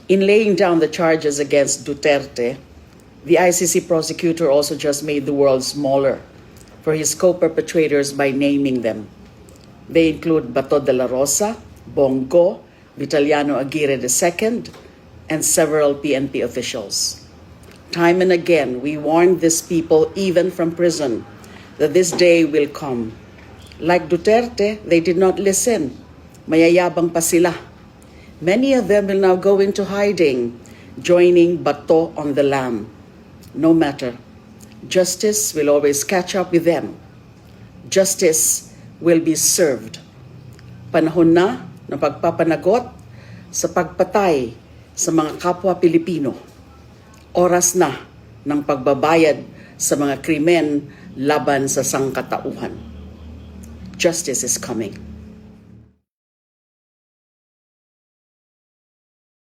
In laying down the charges against Duterte, the ICC prosecutor also just made the world smaller for his co-perpetrators by naming them. They include Bato de la Rosa, Bongo, Vitaliano Aguirre II, and several PNP officials. Time and again, we warned these people, even from prison, that this day will come. Like Duterte, they did not listen. Mayayabang pa sila. Many of them will now go into hiding, joining Bato on the lam. No matter, justice will always catch up with them. Justice will be served. Panahon na ng pagpapanagot sa pagpatay sa mga kapwa Pilipino. Oras na ng pagbabayad sa mga krimen laban sa sangkatauhan. Justice is coming.